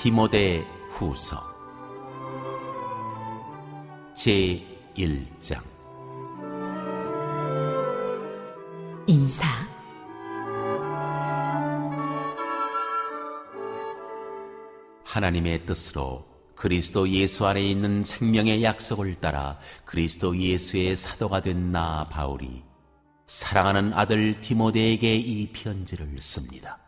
디모데 후서 제1장. 인사. 하나님의 뜻으로 그리스도 예수 안에 있는 생명의 약속을 따라 그리스도 예수의 사도가 된 나 바울이 사랑하는 아들 디모데에게 이 편지를 씁니다.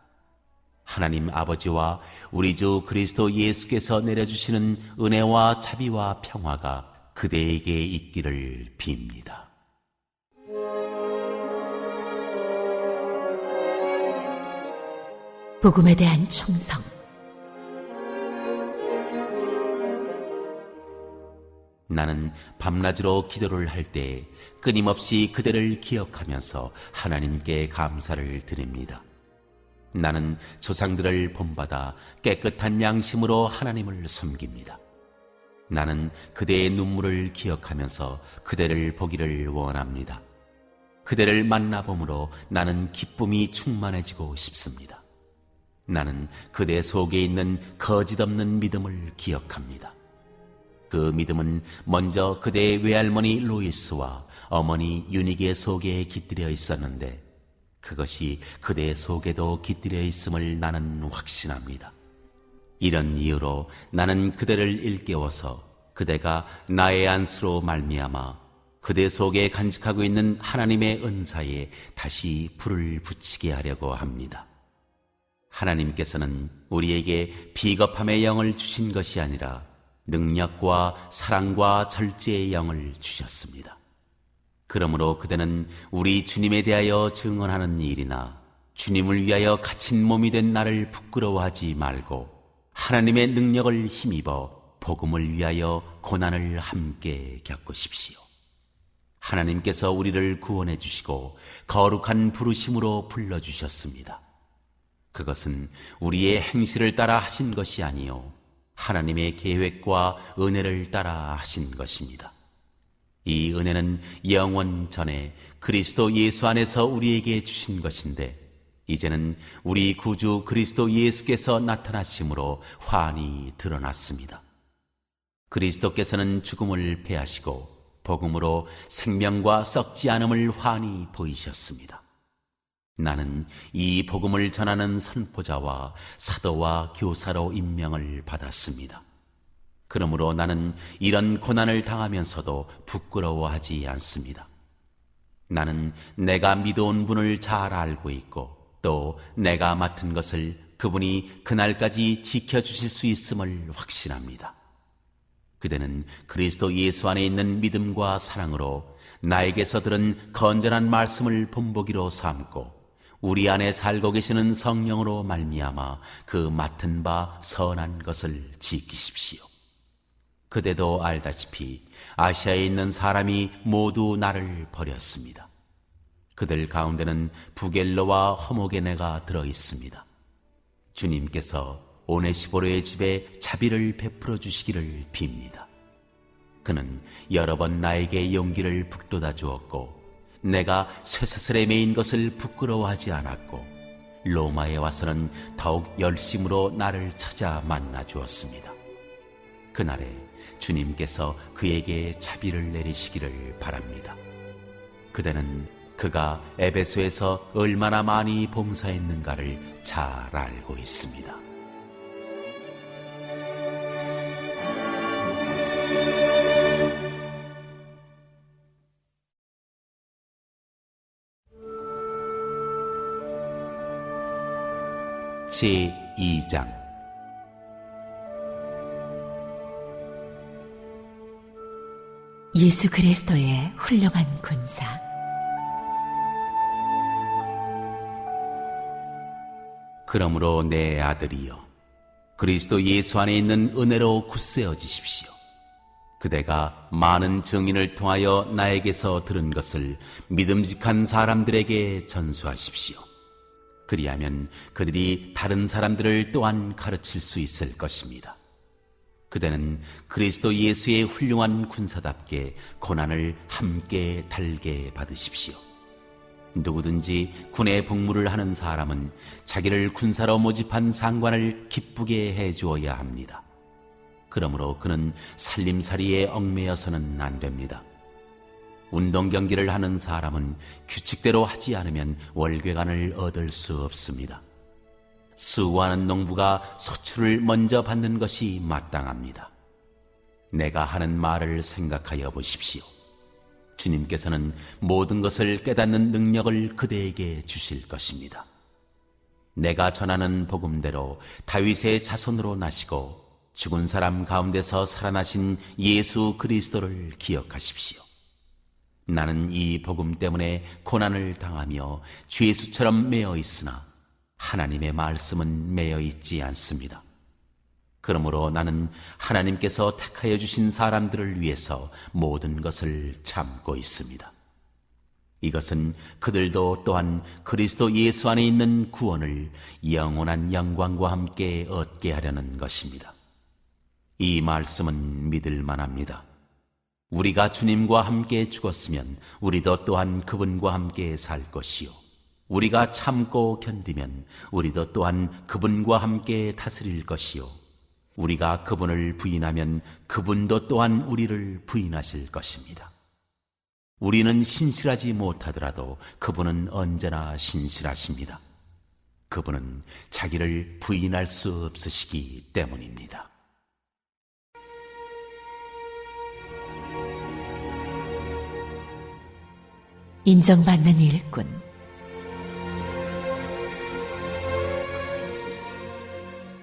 하나님 아버지와 우리 주 그리스도 예수께서 내려주시는 은혜와 자비와 평화가 그대에게 있기를 빕니다. 복음에 대한 충성. 나는 밤낮으로 기도를 할 때 끊임없이 그대를 기억하면서 하나님께 감사를 드립니다. 나는 조상들을 본받아 깨끗한 양심으로 하나님을 섬깁니다. 나는 그대의 눈물을 기억하면서 그대를 보기를 원합니다. 그대를 만나봄으로 나는 기쁨이 충만해지고 싶습니다. 나는 그대 속에 있는 거짓없는 믿음을 기억합니다. 그 믿음은 먼저 그대의 외할머니 로이스와 어머니 유니게 속에 깃들여 있었는데 그것이 그대 속에도 깃들여 있음을 나는 확신합니다. 이런 이유로 나는 그대를 일깨워서 그대가 나의 안수로 말미암아 그대 속에 간직하고 있는 하나님의 은사에 다시 불을 붙이게 하려고 합니다. 하나님께서는 우리에게 비겁함의 영을 주신 것이 아니라 능력과 사랑과 절제의 영을 주셨습니다. 그러므로 그대는 우리 주님에 대하여 증언하는 일이나 주님을 위하여 갇힌 몸이 된 나를 부끄러워하지 말고 하나님의 능력을 힘입어 복음을 위하여 고난을 함께 겪으십시오. 하나님께서 우리를 구원해 주시고 거룩한 부르심으로 불러주셨습니다. 그것은 우리의 행실을 따라 하신 것이 아니요 하나님의 계획과 은혜를 따라 하신 것입니다. 이 은혜는 영원 전에 그리스도 예수 안에서 우리에게 주신 것인데 이제는 우리 구주 그리스도 예수께서 나타나심으로 환히 드러났습니다. 그리스도께서는 죽음을 패하시고 복음으로 생명과 썩지 않음을 환히 보이셨습니다. 나는 이 복음을 전하는 선포자와 사도와 교사로 임명을 받았습니다. 그러므로 나는 이런 고난을 당하면서도 부끄러워하지 않습니다. 나는 내가 믿어온 분을 잘 알고 있고 또 내가 맡은 것을 그분이 그날까지 지켜주실 수 있음을 확신합니다. 그대는 그리스도 예수 안에 있는 믿음과 사랑으로 나에게서 들은 건전한 말씀을 본보기로 삼고 우리 안에 살고 계시는 성령으로 말미암아 그 맡은 바 선한 것을 지키십시오. 그대도 알다시피 아시아에 있는 사람이 모두 나를 버렸습니다. 그들 가운데는 부겔로와 허모게네가 들어 있습니다. 주님께서 오네시보로의 집에 자비를 베풀어 주시기를 빕니다. 그는 여러 번 나에게 용기를 북돋아 주었고 내가 쇠사슬에 매인 것을 부끄러워하지 않았고 로마에 와서는 더욱 열심으로 나를 찾아 만나 주었습니다. 그날에 주님께서 그에게 자비를 내리시기를 바랍니다. 그대는 그가 에베소에서 얼마나 많이 봉사했는가를 잘 알고 있습니다. 제2장. 예수 그리스도의 훌륭한 군사. 그러므로 내 아들이여 그리스도 예수 안에 있는 은혜로 굳세어지십시오. 그대가 많은 증인을 통하여 나에게서 들은 것을 믿음직한 사람들에게 전수하십시오. 그리하면 그들이 다른 사람들을 또한 가르칠 수 있을 것입니다. 그대는 그리스도 예수의 훌륭한 군사답게 고난을 함께 달게 받으십시오. 누구든지 군의 복무를 하는 사람은 자기를 군사로 모집한 상관을 기쁘게 해주어야 합니다. 그러므로 그는 살림살이에 얽매여서는 안 됩니다. 운동 경기를 하는 사람은 규칙대로 하지 않으면 월궤관을 얻을 수 없습니다. 수고하는 농부가 소출을 먼저 받는 것이 마땅합니다. 내가 하는 말을 생각하여 보십시오. 주님께서는 모든 것을 깨닫는 능력을 그대에게 주실 것입니다. 내가 전하는 복음대로 다윗의 자손으로 나시고 죽은 사람 가운데서 살아나신 예수 그리스도를 기억하십시오. 나는 이 복음 때문에 고난을 당하며 죄수처럼 매여 있으나 하나님의 말씀은 매여 있지 않습니다. 그러므로 나는 하나님께서 택하여 주신 사람들을 위해서 모든 것을 참고 있습니다. 이것은 그들도 또한 그리스도 예수 안에 있는 구원을 영원한 영광과 함께 얻게 하려는 것입니다. 이 말씀은 믿을 만합니다. 우리가 주님과 함께 죽었으면 우리도 또한 그분과 함께 살 것이요, 우리가 참고 견디면 우리도 또한 그분과 함께 다스릴 것이요, 우리가 그분을 부인하면 그분도 또한 우리를 부인하실 것입니다. 우리는 신실하지 못하더라도 그분은 언제나 신실하십니다. 그분은 자기를 부인할 수 없으시기 때문입니다. 인정받는 일꾼.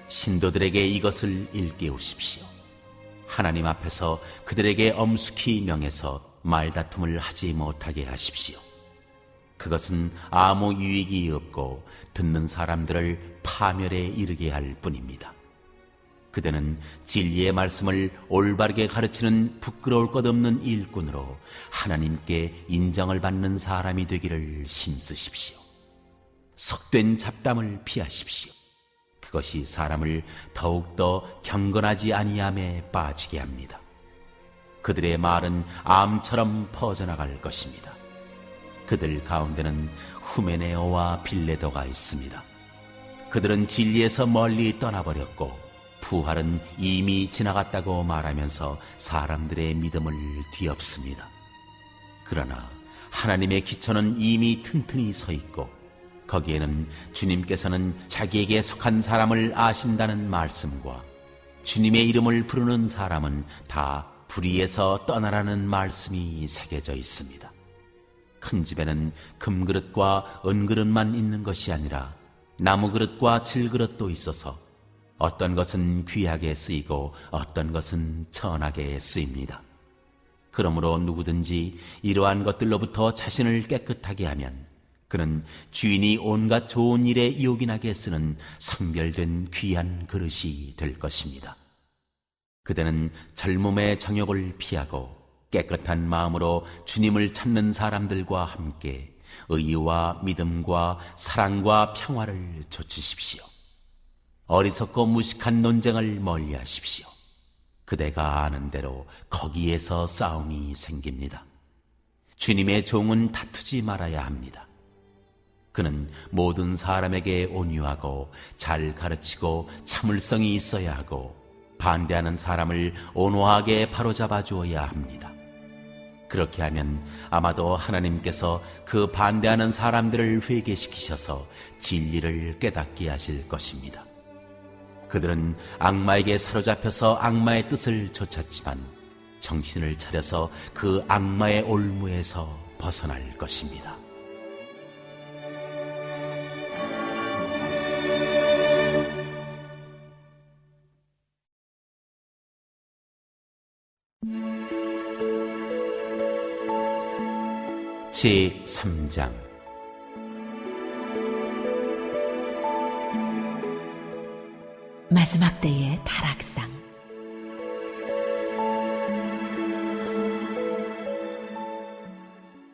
신도들에게 이것을 일깨우십시오. 하나님 앞에서 그들에게 엄숙히 명해서 말다툼을 하지 못하게 하십시오. 그것은 아무 유익이 없고 듣는 사람들을 파멸에 이르게 할 뿐입니다. 그대는 진리의 말씀을 올바르게 가르치는 부끄러울 것 없는 일꾼으로 하나님께 인정을 받는 사람이 되기를 힘쓰십시오. 속된 잡담을 피하십시오. 그것이 사람을 더욱더 경건하지 아니함에 빠지게 합니다. 그들의 말은 암처럼 퍼져나갈 것입니다. 그들 가운데는 후메네오와 빌레도가 있습니다. 그들은 진리에서 멀리 떠나버렸고 부활은 이미 지나갔다고 말하면서 사람들의 믿음을 뒤엎습니다. 그러나 하나님의 기초는 이미 튼튼히 서 있고 거기에는 주님께서는 자기에게 속한 사람을 아신다는 말씀과 주님의 이름을 부르는 사람은 다 불의에서 떠나라는 말씀이 새겨져 있습니다. 큰 집에는 금그릇과 은그릇만 있는 것이 아니라 나무그릇과 질그릇도 있어서 어떤 것은 귀하게 쓰이고 어떤 것은 천하게 쓰입니다. 그러므로 누구든지 이러한 것들로부터 자신을 깨끗하게 하면 그는 주인이 온갖 좋은 일에 요긴하게 쓰는 성별된 귀한 그릇이 될 것입니다. 그대는 젊음의 정욕을 피하고 깨끗한 마음으로 주님을 찾는 사람들과 함께 의와 믿음과 사랑과 평화를 좇으십시오. 어리석고 무식한 논쟁을 멀리하십시오. 그대가 아는 대로 거기에서 싸움이 생깁니다. 주님의 종은 다투지 말아야 합니다. 그는 모든 사람에게 온유하고 잘 가르치고 참을성이 있어야 하고 반대하는 사람을 온화하게 바로잡아 주어야 합니다. 그렇게 하면 아마도 하나님께서 그 반대하는 사람들을 회개시키셔서 진리를 깨닫게 하실 것입니다. 그들은 악마에게 사로잡혀서 악마의 뜻을 좇았지만 정신을 차려서 그 악마의 올무에서 벗어날 것입니다. 제3장 마지막 때의 타락상.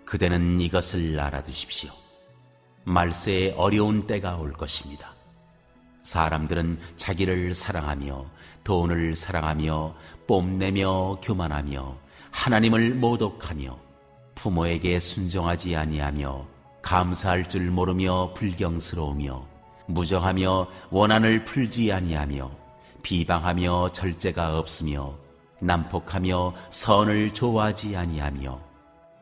그대는 이것을 알아두십시오. 말세에 어려운 때가 올 것입니다. 사람들은 자기를 사랑하며 돈을 사랑하며 뽐내며 교만하며 하나님을 모독하며 부모에게 순종하지 아니하며 감사할 줄 모르며 불경스러우며 무정하며 원한을 풀지 아니하며 비방하며 절제가 없으며 난폭하며 선을 좋아하지 아니하며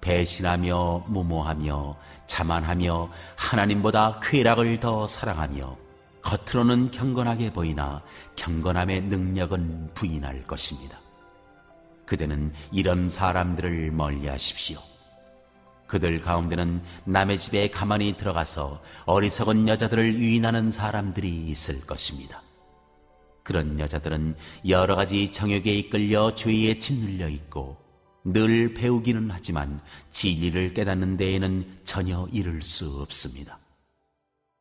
배신하며 무모하며 자만하며 하나님보다 쾌락을 더 사랑하며 겉으로는 경건하게 보이나 경건함의 능력은 부인할 것입니다. 그대는 이런 사람들을 멀리하십시오. 그들 가운데는 남의 집에 가만히 들어가서 어리석은 여자들을 유인하는 사람들이 있을 것입니다. 그런 여자들은 여러 가지 정욕에 이끌려 죄에 짓눌려 있고 늘 배우기는 하지만 진리를 깨닫는 데에는 전혀 이를 수 없습니다.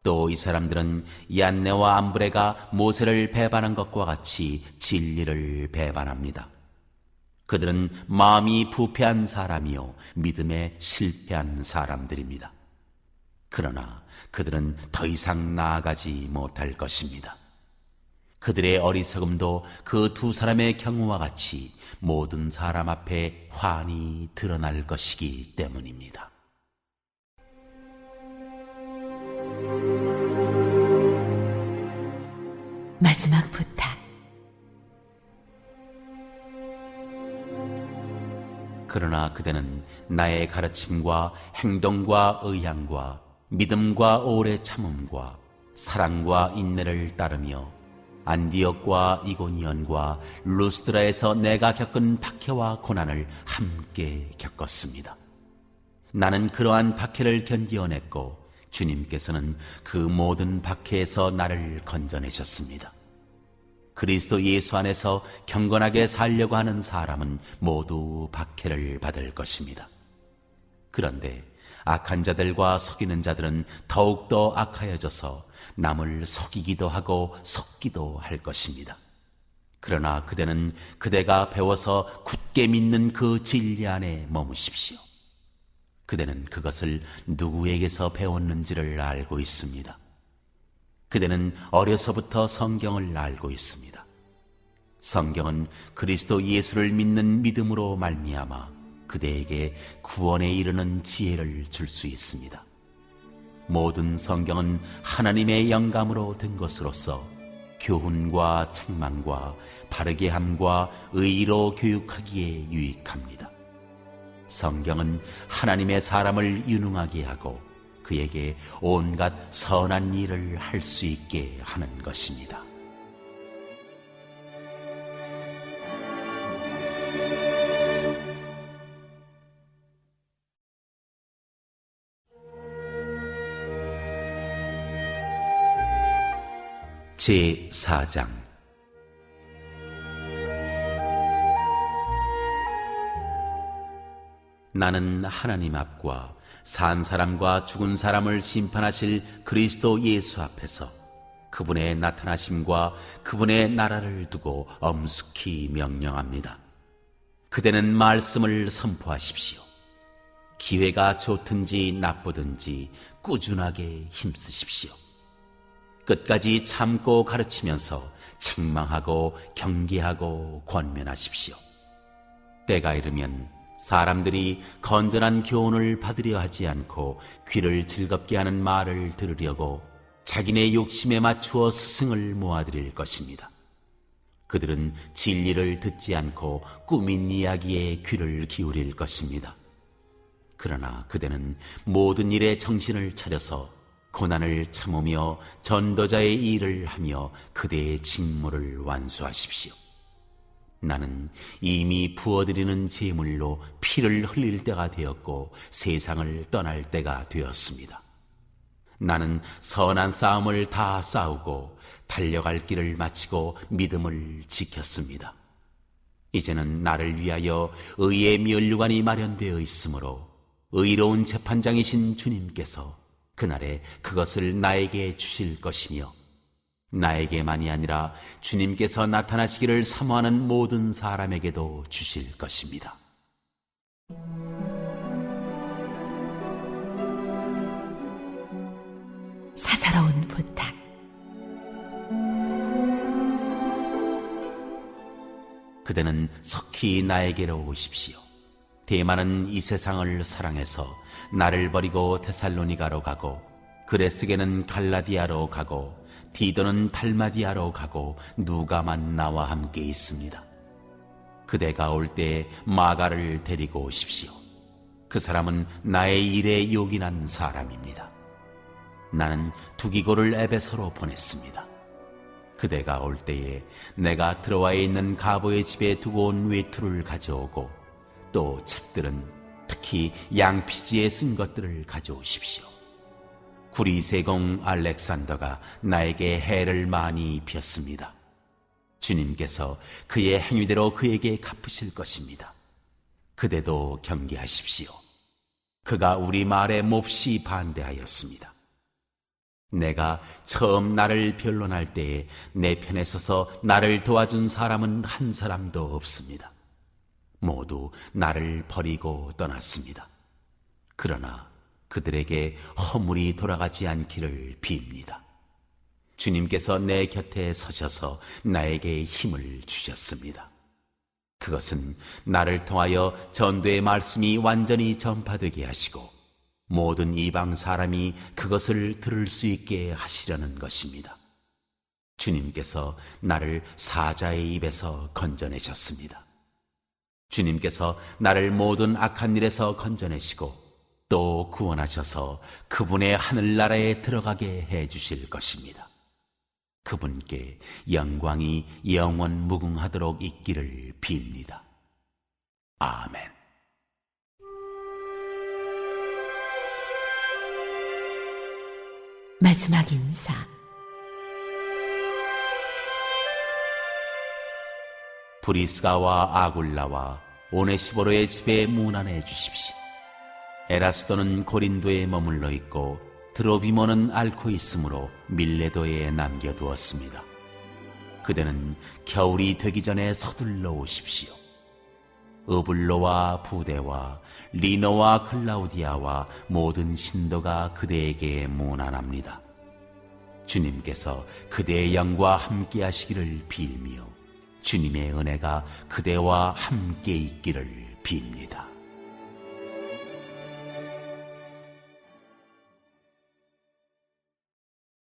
또 이 사람들은 얀네와 암브레가 모세를 배반한 것과 같이 진리를 배반합니다. 그들은 마음이 부패한 사람이요 믿음에 실패한 사람들입니다. 그러나 그들은 더 이상 나아가지 못할 것입니다. 그들의 어리석음도 그 두 사람의 경우와 같이 모든 사람 앞에 환히 드러날 것이기 때문입니다. 마지막 부탁. 그러나 그대는 나의 가르침과 행동과 의향과 믿음과 오래 참음과 사랑과 인내를 따르며 안디옥과 이고니온과 루스드라에서 내가 겪은 박해와 고난을 함께 겪었습니다. 나는 그러한 박해를 견디어냈고 주님께서는 그 모든 박해에서 나를 건져내셨습니다. 그리스도 예수 안에서 경건하게 살려고 하는 사람은 모두 박해를 받을 것입니다. 그런데 악한 자들과 속이는 자들은 더욱더 악하여져서 남을 속이기도 하고 속기도 할 것입니다. 그러나 그대는 그대가 배워서 굳게 믿는 그 진리 안에 머무십시오. 그대는 그것을 누구에게서 배웠는지를 알고 있습니다. 그대는 어려서부터 성경을 알고 있습니다. 성경은 그리스도 예수를 믿는 믿음으로 말미암아 그대에게 구원에 이르는 지혜를 줄 수 있습니다. 모든 성경은 하나님의 영감으로 된 것으로서 교훈과 책망과 바르게 함과 의로 교육하기에 유익합니다. 성경은 하나님의 사람을 유능하게 하고 그에게 온갖 선한 일을 할 수 있게 하는 것입니다. 제4장. 나는 하나님 앞과 산 사람과 죽은 사람을 심판하실 그리스도 예수 앞에서 그분의 나타나심과 그분의 나라를 두고 엄숙히 명령합니다. 그대는 말씀을 선포하십시오. 기회가 좋든지 나쁘든지 꾸준하게 힘쓰십시오. 끝까지 참고 가르치면서 책망하고 경계하고 권면하십시오. 때가 이르면 사람들이 건전한 교훈을 받으려 하지 않고 귀를 즐겁게 하는 말을 들으려고 자기네 욕심에 맞추어 스승을 모아들일 것입니다. 그들은 진리를 듣지 않고 꾸민 이야기에 귀를 기울일 것입니다. 그러나 그대는 모든 일에 정신을 차려서 고난을 참으며 전도자의 일을 하며 그대의 직무를 완수하십시오. 나는 이미 부어드리는 제물로 피를 흘릴 때가 되었고 세상을 떠날 때가 되었습니다. 나는 선한 싸움을 다 싸우고 달려갈 길을 마치고 믿음을 지켰습니다. 이제는 나를 위하여 의의 면류관이 마련되어 있으므로 의로운 재판장이신 주님께서 그날에 그것을 나에게 주실 것이며 나에게만이 아니라 주님께서 나타나시기를 사모하는 모든 사람에게도 주실 것입니다. 사사로운 부탁. 그대는 석히 나에게로 오십시오. 데마는 이 세상을 사랑해서 나를 버리고 데살로니가로 가고, 그레스게는 갈라디아로 가고, 디도는 달마디아로 가고, 누가만 나와 함께 있습니다. 그대가 올 때 마가를 데리고 오십시오. 그 사람은 나의 일에 요긴한 사람입니다. 나는 두기고를 에베소로 보냈습니다. 그대가 올 때에 내가 트로아에 있는 가보의 집에 두고 온 외투를 가져오고, 또 책들은 특히 양피지에 쓴 것들을 가져오십시오. 구리세공 알렉산더가 나에게 해를 많이 입혔습니다. 주님께서 그의 행위대로 그에게 갚으실 것입니다. 그대도 경계하십시오. 그가 우리 말에 몹시 반대하였습니다. 내가 처음 나를 변론할 때에 내 편에 서서 나를 도와준 사람은 한 사람도 없습니다. 모두 나를 버리고 떠났습니다. 그러나 그들에게 허물이 돌아가지 않기를 빕니다. 주님께서 내 곁에 서셔서 나에게 힘을 주셨습니다. 그것은 나를 통하여 전도의 말씀이 완전히 전파되게 하시고 모든 이방 사람이 그것을 들을 수 있게 하시려는 것입니다. 주님께서 나를 사자의 입에서 건져내셨습니다. 주님께서 나를 모든 악한 일에서 건져내시고 또 구원하셔서 그분의 하늘나라에 들어가게 해주실 것입니다. 그분께 영광이 영원 무궁하도록 있기를 빕니다. 아멘. 마지막 인사. 브리스가와 아굴라와 오네시보로의 집에 문안해 주십시오. 에라스도는 고린도에 머물러 있고 드로비모는 앓고 있으므로 밀레도에 남겨두었습니다. 그대는 겨울이 되기 전에 서둘러 오십시오. 어블로와 부데와 리노와 클라우디아와 모든 신도가 그대에게 문안합니다. 주님께서 그대의 영과 함께 하시기를 빌며 주님의 은혜가 그대와 함께 있기를 빕니다.